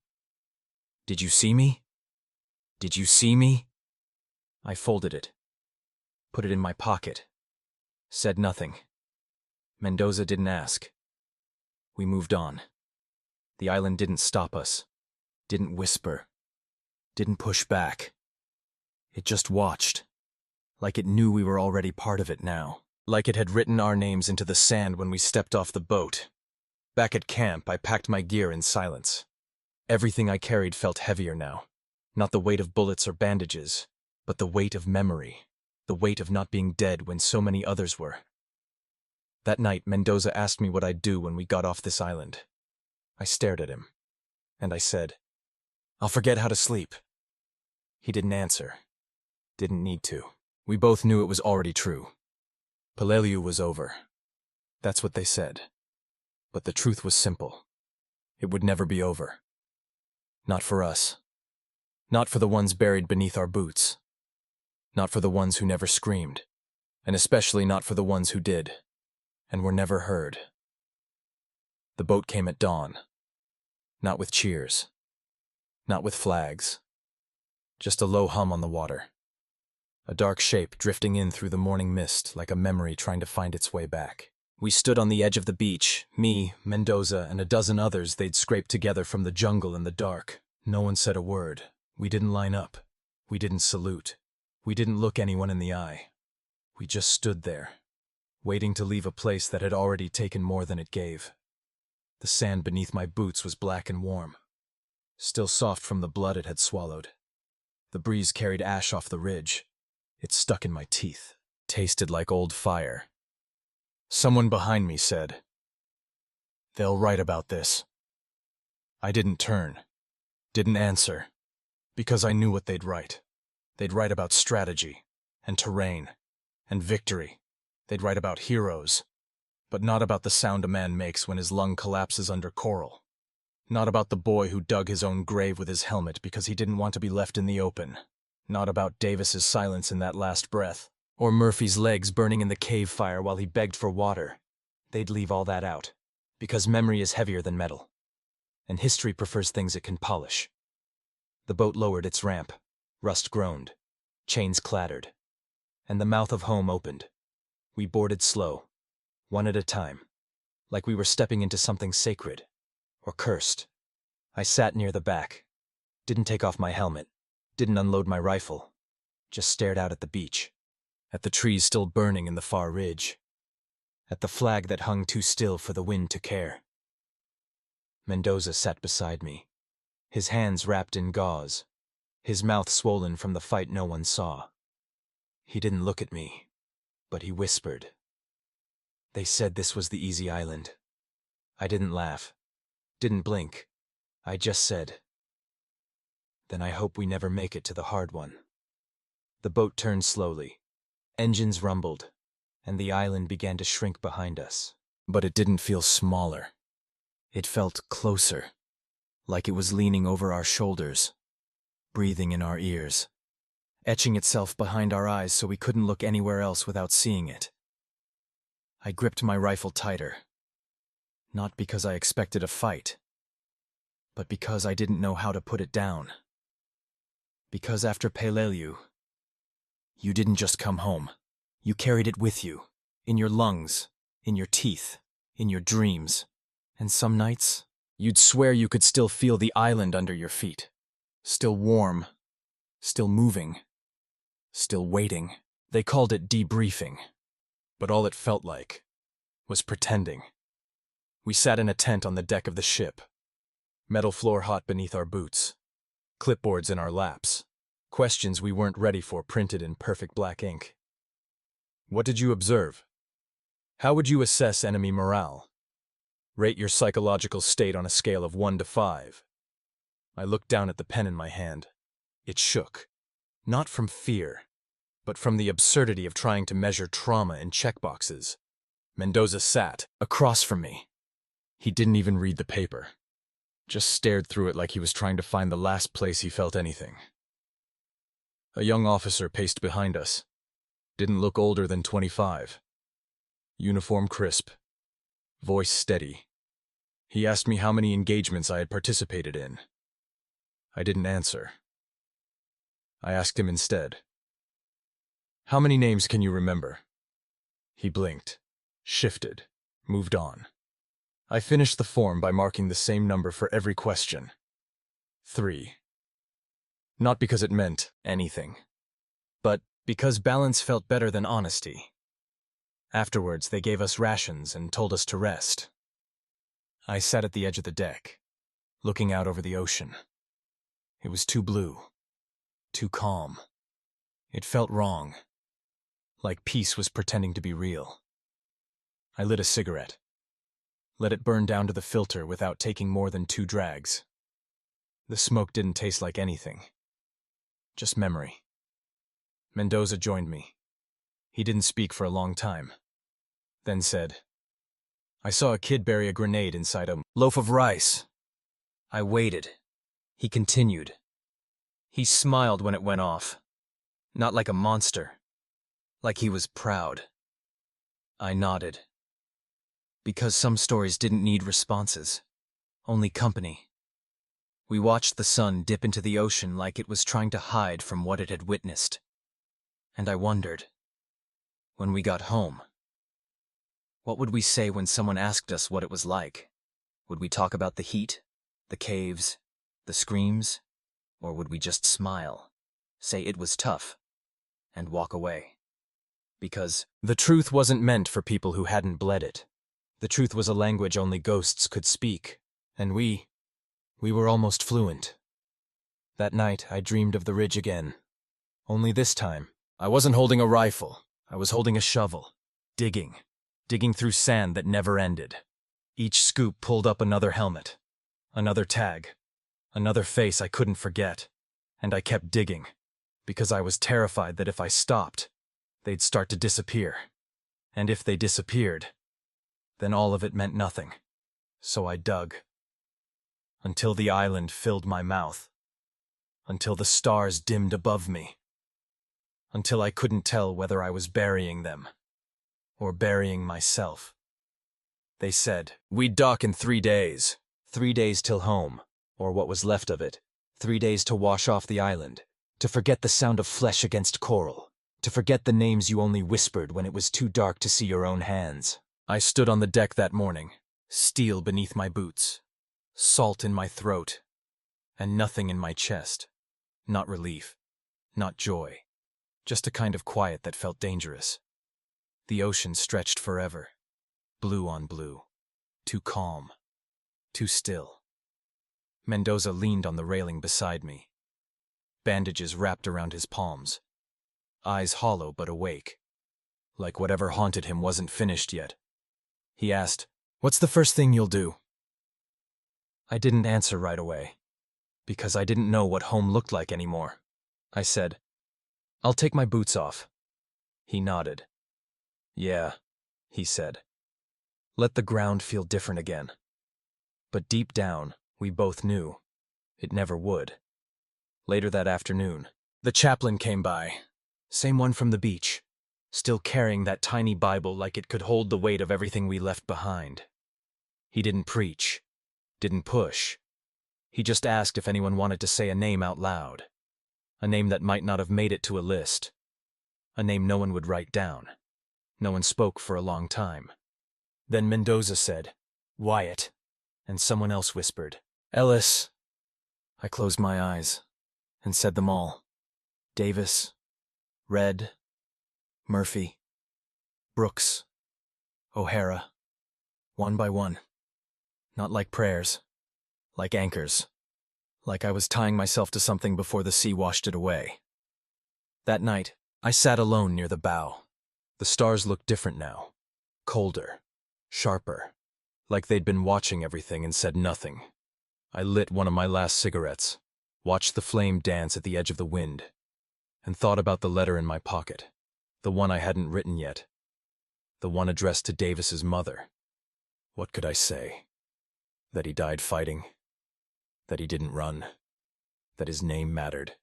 Did you see me? Did you see me? I folded it. Put it in my pocket. Said nothing. Mendoza didn't ask. We moved on. The island didn't stop us. Didn't whisper. Didn't push back. It just watched. Like it knew we were already part of it now. Like it had written our names into the sand when we stepped off the boat. Back at camp, I packed my gear in silence. Everything I carried felt heavier now. Not the weight of bullets or bandages, but the weight of memory. The weight of not being dead when so many others were. That night, Mendoza asked me what I'd do when we got off this island. I stared at him, and I said, "I'll forget how to sleep." He didn't answer. Didn't need to. We both knew it was already true. Peleliu was over. That's what they said. But the truth was simple. It would never be over. Not for us. Not for the ones buried beneath our boots. Not for the ones who never screamed. And especially not for the ones who did. And were never heard. The boat came at dawn. Not with cheers. Not with flags. Just a low hum on the water. A dark shape drifting in through the morning mist like a memory trying to find its way back. We stood on the edge of the beach, me, Mendoza, and a dozen others they'd scraped together from the jungle in the dark. No one said a word. We didn't line up. We didn't salute. We didn't look anyone in the eye. We just stood there, waiting to leave a place that had already taken more than it gave. The sand beneath my boots was black and warm, still soft from the blood it had swallowed. The breeze carried ash off the ridge. It stuck in my teeth. tasted like old fire. Someone behind me said, "They'll write about this." I didn't turn, didn't answer, because I knew what they'd write. They'd write about strategy, and terrain, and victory. They'd write about heroes, but not about the sound a man makes when his lung collapses under coral. Not about the boy who dug his own grave with his helmet because he didn't want to be left in the open. Not about Davis's silence in that last breath, or Murphy's legs burning in the cave fire while he begged for water. They'd leave all that out, because memory is heavier than metal, and history prefers things it can polish. The boat lowered its ramp, rust groaned, chains clattered, and the mouth of home opened. We boarded slow, one at a time, like we were stepping into something sacred, or cursed. I sat near the back, didn't take off my helmet, didn't unload my rifle, just stared out at the beach, at the trees still burning in the far ridge, at the flag that hung too still for the wind to care. Mendoza sat beside me, his hands wrapped in gauze, his mouth swollen from the fight no one saw. He didn't look at me, but he whispered. They said this was the easy island. I didn't laugh, didn't blink. I just said, then I hope we never make it to the hard one. The boat turned slowly, engines rumbled, and the island began to shrink behind us. But it didn't feel smaller. It felt closer, like it was leaning over our shoulders, breathing in our ears, etching itself behind our eyes so we couldn't look anywhere else without seeing it. I gripped my rifle tighter, not because I expected a fight, but because I didn't know how to put it down. Because after Peleliu, you didn't just come home. You carried it with you, in your lungs, in your teeth, in your dreams. And some nights, you'd swear you could still feel the island under your feet. Still warm, still moving, still waiting. They called it debriefing, but all it felt like was pretending. We sat in a tent on the deck of the ship, metal floor hot beneath our boots, clipboards in our laps, questions we weren't ready for printed in perfect black ink. What did you observe? How would you assess enemy morale? Rate your psychological state on a scale of 1 to 5. I looked down at the pen in my hand. It shook, not from fear, but from the absurdity of trying to measure trauma in checkboxes. Mendoza sat across from me. He didn't even read the paper, just stared through it like he was trying to find the last place he felt anything. A young officer paced behind us. Didn't look older than 25. Uniform crisp, voice steady. He asked me how many engagements I had participated in. I didn't answer. I asked him instead, "How many names can you remember?" He blinked, shifted, moved on. I finished the form by marking the same number for every question. 3. Not because it meant anything, but because balance felt better than honesty. Afterwards, they gave us rations and told us to rest. I sat at the edge of the deck, looking out over the ocean. It was too blue, too calm. It felt wrong, like peace was pretending to be real. I lit a cigarette, let it burn down to the filter without taking more than 2 drags. The smoke didn't taste like anything, just memory. Mendoza joined me. He didn't speak for a long time, then said, "I saw a kid bury a grenade inside a loaf of rice." I waited. He continued. He smiled when it went off, not like a monster, like he was proud. I nodded. Because some stories didn't need responses, only company. We watched the sun dip into the ocean like it was trying to hide from what it had witnessed. And I wondered, when we got home, what would we say when someone asked us what it was like? Would we talk about the heat, the caves, the screams? Or would we just smile, say it was tough, and walk away? Because the truth wasn't meant for people who hadn't bled it. The truth was a language only ghosts could speak, and we were almost fluent. That night, I dreamed of the ridge again. Only this time, I wasn't holding a rifle. I was holding a shovel, digging through sand that never ended. Each scoop pulled up another helmet, another tag, another face I couldn't forget. And I kept digging, because I was terrified that if I stopped, they'd start to disappear. And if they disappeared, then all of it meant nothing. So I dug. Until the island filled my mouth. Until the stars dimmed above me. Until I couldn't tell whether I was burying them, or burying myself. They said, "We'd dock in 3 days. 3 days till home, or what was left of it. 3 days to wash off the island, to forget the sound of flesh against coral, to forget the names you only whispered when it was too dark to see your own hands." I stood on the deck that morning, steel beneath my boots, salt in my throat, and nothing in my chest. Not relief, not joy, just a kind of quiet that felt dangerous. The ocean stretched forever, blue on blue, too calm, too still. Mendoza leaned on the railing beside me, bandages wrapped around his palms, eyes hollow but awake, like whatever haunted him wasn't finished yet. He asked, "What's the first thing you'll do?" I didn't answer right away, because I didn't know what home looked like anymore. I said, "I'll take my boots off." He nodded. "Yeah," he said. "Let the ground feel different again." But deep down, we both knew it never would. Later that afternoon, the chaplain came by, same one from the beach, still carrying that tiny Bible like it could hold the weight of everything we left behind. He didn't preach, didn't push. He just asked if anyone wanted to say a name out loud, a name that might not have made it to a list, a name no one would write down. No one spoke for a long time. Then Mendoza said, "Wyatt," and someone else whispered, "Ellis." I closed my eyes and said them all. Davis, Red, Murphy, Brooks, O'Hara, one by one. Not like prayers, like anchors, like I was tying myself to something before the sea washed it away. That night, I sat alone near the bow. The stars looked different now, colder, sharper, like they'd been watching everything and said nothing. I lit one of my last cigarettes, watched the flame dance at the edge of the wind, and thought about the letter in my pocket, the one I hadn't written yet, the one addressed to Davis's mother. What could I say? That he died fighting? That he didn't run? That his name mattered?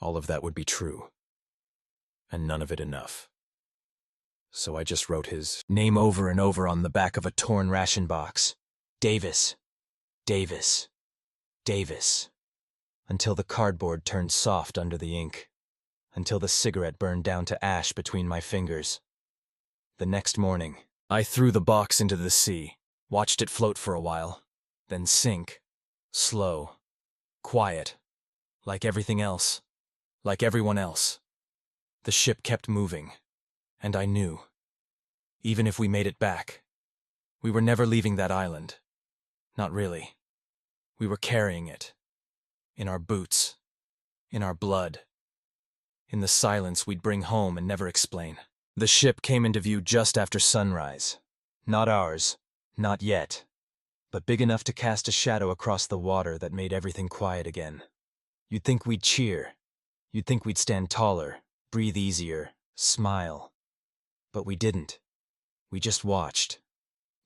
All of that would be true, and none of it enough. So I just wrote his name over and over on the back of a torn ration box. Davis, Davis, Davis, until the cardboard turned soft under the ink, until the cigarette burned down to ash between my fingers. The next morning, I threw the box into the sea, watched it float for a while, then sink, slow, quiet, like everything else, like everyone else. The ship kept moving, and I knew, even if we made it back, we were never leaving that island. Not really. We were carrying it. In our boots. In our blood. In the silence we'd bring home and never explain. The ship came into view just after sunrise. Not ours. Not yet. But big enough to cast a shadow across the water that made everything quiet again. You'd think we'd cheer. You'd think we'd stand taller, breathe easier, smile. But we didn't. We just watched.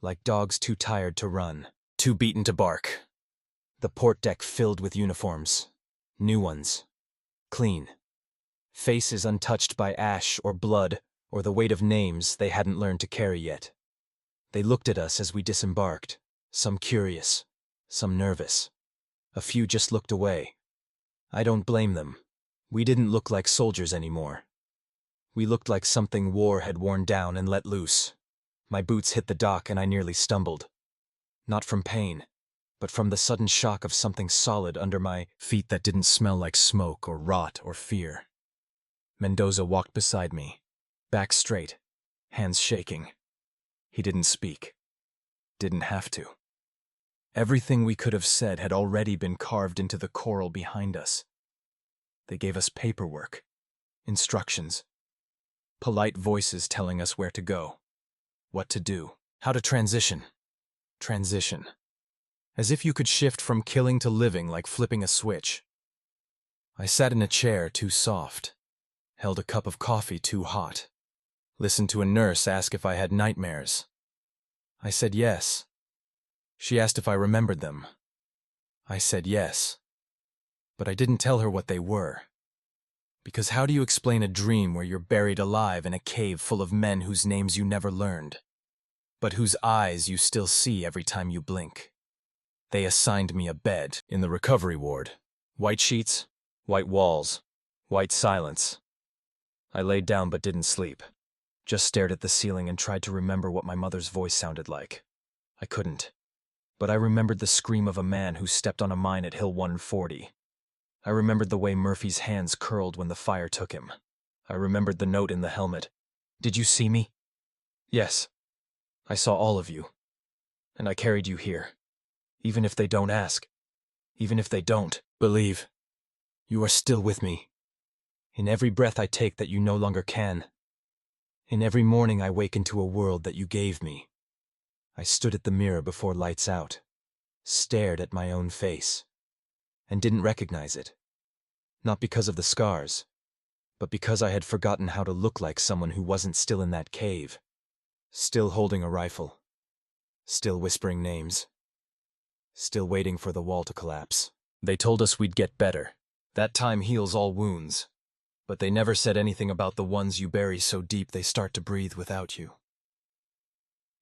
Like dogs too tired to run, too beaten to bark. The port deck filled with uniforms. New ones. Clean. Faces untouched by ash or blood or the weight of names they hadn't learned to carry yet. They looked at us as we disembarked, some curious, some nervous. A few just looked away. I don't blame them. We didn't look like soldiers anymore. We looked like something war had worn down and let loose. My boots hit the dock and I nearly stumbled. Not from pain, but from the sudden shock of something solid under my feet that didn't smell like smoke or rot or fear. Mendoza walked beside me, back straight, hands shaking. He didn't speak. Didn't have to. Everything we could have said had already been carved into the coral behind us. They gave us paperwork, instructions. Polite voices telling us where to go, what to do, how to transition. Transition. As if you could shift from killing to living like flipping a switch. I sat in a chair too soft, held a cup of coffee too hot, listened to a nurse ask if I had nightmares. I said yes. She asked if I remembered them. I said yes. But I didn't tell her what they were. Because how do you explain a dream where you're buried alive in a cave full of men whose names you never learned, but whose eyes you still see every time you blink? They assigned me a bed in the recovery ward. White sheets, white walls, white silence. I laid down but didn't sleep. Just stared at the ceiling and tried to remember what my mother's voice sounded like. I couldn't. But I remembered the scream of a man who stepped on a mine at Hill 140. I remembered the way Murphy's hands curled when the fire took him. I remembered the note in the helmet. Did you see me? Yes. I saw all of you. And I carried you here. Even if they don't ask. Even if they don't believe. You are still with me. In every breath I take that you no longer can. In every morning I wake into a world that you gave me. I stood at the mirror before lights out, stared at my own face, and didn't recognize it. Not because of the scars, but because I had forgotten how to look like someone who wasn't still in that cave, still holding a rifle, still whispering names, still waiting for the wall to collapse. They told us we'd get better. That time heals all wounds. But they never said anything about the ones you bury so deep they start to breathe without you.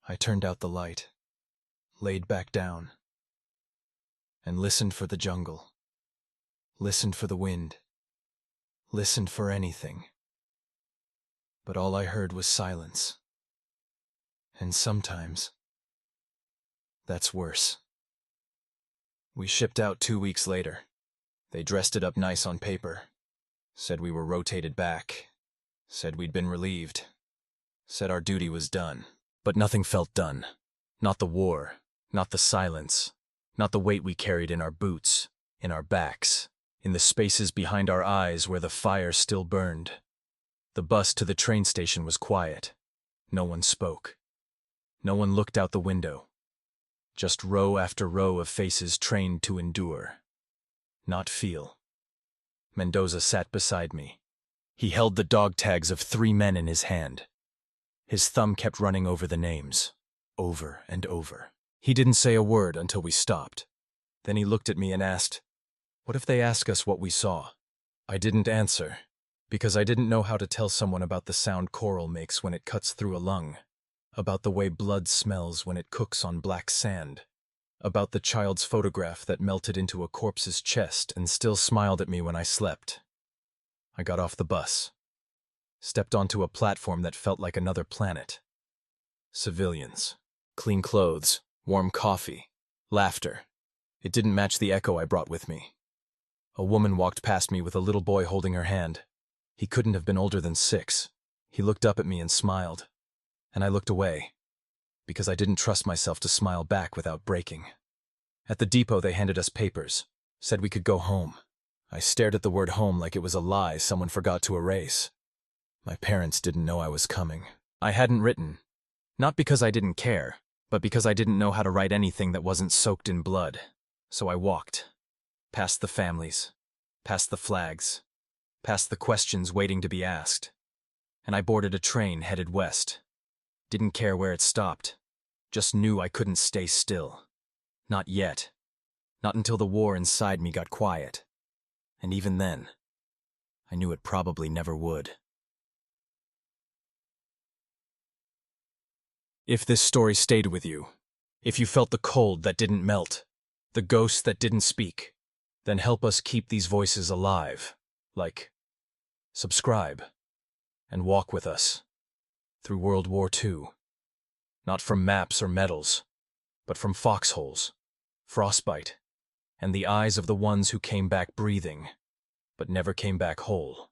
I turned out the light, laid back down, and listened for the jungle. Listened for the wind. Listened for anything. But all I heard was silence. And sometimes, that's worse. We shipped out 2 weeks later. They dressed it up nice on paper. Said we were rotated back. Said we'd been relieved. Said our duty was done. But nothing felt done. Not the war. Not the silence. Not the weight we carried in our boots, in our backs, in the spaces behind our eyes where the fire still burned. The bus to the train station was quiet. No one spoke. No one looked out the window. Just row after row of faces trained to endure, not feel. Mendoza sat beside me. He held the dog tags of 3 men in his hand. His thumb kept running over the names, over and over. He didn't say a word until we stopped. Then he looked at me and asked, "What if they ask us what we saw?" I didn't answer, because I didn't know how to tell someone about the sound coral makes when it cuts through a lung, about the way blood smells when it cooks on black sand, about the child's photograph that melted into a corpse's chest and still smiled at me when I slept. I got off the bus, stepped onto a platform that felt like another planet. Civilians, clean clothes, warm coffee, laughter. It didn't match the echo I brought with me. A woman walked past me with a little boy holding her hand. He couldn't have been older than 6. He looked up at me and smiled. And I looked away, because I didn't trust myself to smile back without breaking. At the depot they handed us papers, said we could go home. I stared at the word home like it was a lie someone forgot to erase. My parents didn't know I was coming. I hadn't written, not because I didn't care, but because I didn't know how to write anything that wasn't soaked in blood. So I walked, past the families, past the flags, past the questions waiting to be asked. And I boarded a train headed west. Didn't care where it stopped, just knew I couldn't stay still. Not yet. Not until the war inside me got quiet. And even then, I knew it probably never would. If this story stayed with you, if you felt the cold that didn't melt, the ghosts that didn't speak, then help us keep these voices alive. Like, subscribe, and walk with us through World War II. Not from maps or medals, but from foxholes, frostbite, and the eyes of the ones who came back breathing, but never came back whole.